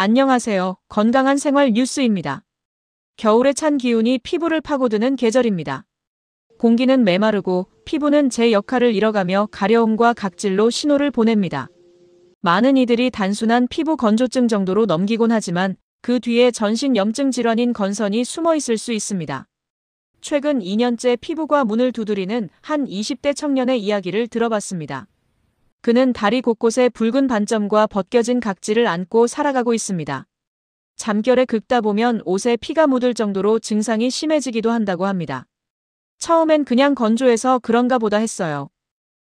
안녕하세요. 건강한 생활 뉴스입니다. 겨울의 찬 기운이 피부를 파고드는 계절입니다. 공기는 메마르고 피부는 제 역할을 잃어가며 가려움과 각질로 신호를 보냅니다. 많은 이들이 단순한 피부 건조증 정도로 넘기곤 하지만 그 뒤에 전신 염증 질환인 건선이 숨어 있을 수 있습니다. 최근 2년째 피부과 문을 두드리는 한 20대 청년의 이야기를 들어봤습니다. 그는 다리 곳곳에 붉은 반점과 벗겨진 각질을 안고 살아가고 있습니다. 잠결에 긁다 보면 옷에 피가 묻을 정도로 증상이 심해지기도 한다고 합니다. 처음엔 그냥 건조해서 그런가 보다 했어요.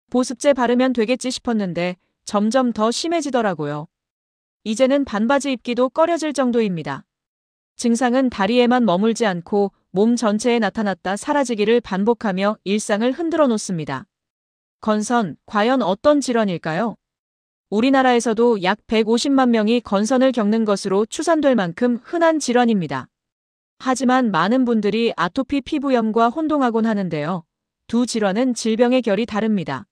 보습제 바르면 되겠지 싶었는데 점점 더 심해지더라고요. 이제는 반바지 입기도 꺼려질 정도입니다. 증상은 다리에만 머물지 않고 몸 전체에 나타났다 사라지기를 반복하며 일상을 흔들어 놓습니다. 건선, 과연 어떤 질환일까요? 우리나라에서도 약 150만 명이 건선을 겪는 것으로 추산될 만큼 흔한 질환입니다. 하지만 많은 분들이 아토피 피부염과 혼동하곤 하는데요. 두 질환은 질병의 결이 다릅니다.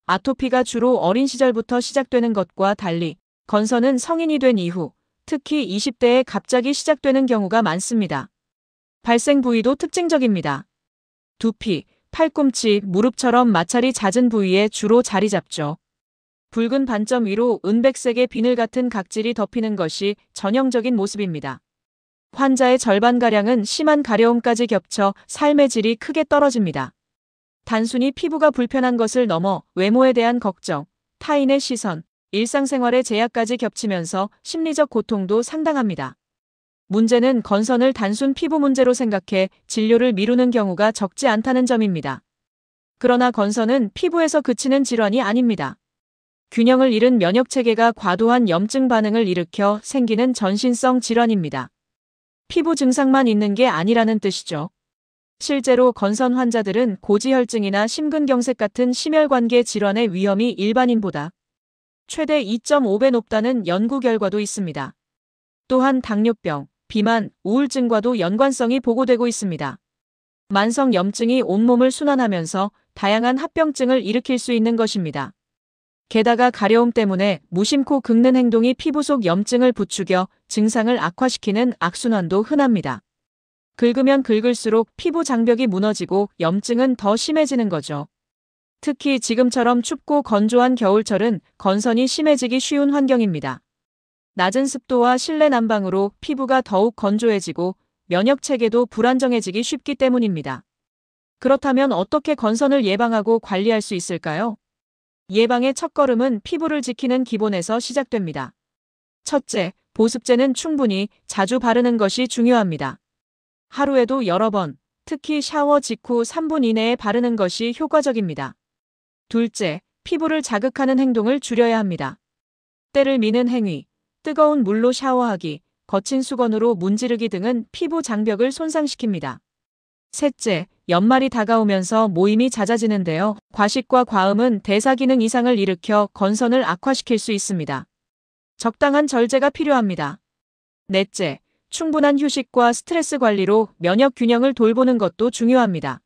아토피가 주로 어린 시절부터 시작되는 것과 달리 건선은 성인이 된 이후, 특히 20대에 갑자기 시작되는 경우가 많습니다. 발생 부위도 특징적입니다. 두피, 팔꿈치, 무릎처럼 마찰이 잦은 부위에 주로 자리 잡죠. 붉은 반점 위로 은백색의 비늘 같은 각질이 덮이는 것이 전형적인 모습입니다. 환자의 절반가량은 심한 가려움까지 겹쳐 삶의 질이 크게 떨어집니다. 단순히 피부가 불편한 것을 넘어 외모에 대한 걱정, 타인의 시선, 일상생활의 제약까지 겹치면서 심리적 고통도 상당합니다. 문제는 건선을 단순 피부 문제로 생각해 진료를 미루는 경우가 적지 않다는 점입니다. 그러나 건선은 피부에서 그치는 질환이 아닙니다. 균형을 잃은 면역체계가 과도한 염증 반응을 일으켜 생기는 전신성 질환입니다. 피부 증상만 있는 게 아니라는 뜻이죠. 실제로 건선 환자들은 고지혈증이나 심근경색 같은 심혈관계 질환의 위험이 일반인보다 최대 2.5배 높다는 연구 결과도 있습니다. 또한 당뇨병, 비만, 우울증과도 연관성이 보고되고 있습니다. 만성 염증이 온몸을 순환하면서 다양한 합병증을 일으킬 수 있는 것입니다. 게다가 가려움 때문에 무심코 긁는 행동이 피부 속 염증을 부추겨 증상을 악화시키는 악순환도 흔합니다. 긁으면 긁을수록 피부 장벽이 무너지고 염증은 더 심해지는 거죠. 특히 지금처럼 춥고 건조한 겨울철은 건선이 심해지기 쉬운 환경입니다. 낮은 습도와 실내 난방으로 피부가 더욱 건조해지고 면역체계도 불안정해지기 쉽기 때문입니다. 그렇다면 어떻게 건선을 예방하고 관리할 수 있을까요? 예방의 첫걸음은 피부를 지키는 기본에서 시작됩니다. 첫째, 보습제는 충분히 자주 바르는 것이 중요합니다. 하루에도 여러 번, 특히 샤워 직후 3분 이내에 바르는 것이 효과적입니다. 둘째, 피부를 자극하는 행동을 줄여야 합니다. 때를 미는 행위, 뜨거운 물로 샤워하기, 거친 수건으로 문지르기 등은 피부 장벽을 손상시킵니다. 셋째, 연말이 다가오면서 모임이 잦아지는데요. 과식과 과음은 대사 기능 이상을 일으켜 건선을 악화시킬 수 있습니다. 적당한 절제가 필요합니다. 넷째, 충분한 휴식과 스트레스 관리로 면역 균형을 돌보는 것도 중요합니다.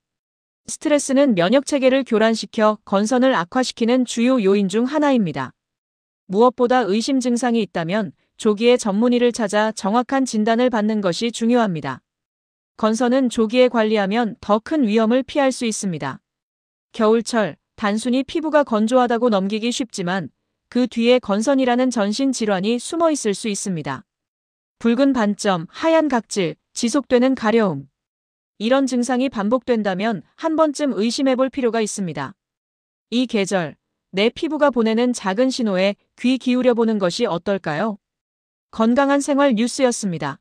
스트레스는 면역체계를 교란시켜 건선을 악화시키는 주요 요인 중 하나입니다. 무엇보다 의심 증상이 있다면 조기에 전문의를 찾아 정확한 진단을 받는 것이 중요합니다. 건선은 조기에 관리하면 더 큰 위험을 피할 수 있습니다. 겨울철, 단순히 피부가 건조하다고 넘기기 쉽지만 그 뒤에 건선이라는 전신 질환이 숨어 있을 수 있습니다. 붉은 반점, 하얀 각질, 지속되는 가려움. 이런 증상이 반복된다면 한 번쯤 의심해 볼 필요가 있습니다. 이 계절, 내 피부가 보내는 작은 신호에 귀 기울여 보는 것이 어떨까요? 건강한 생활 뉴스였습니다.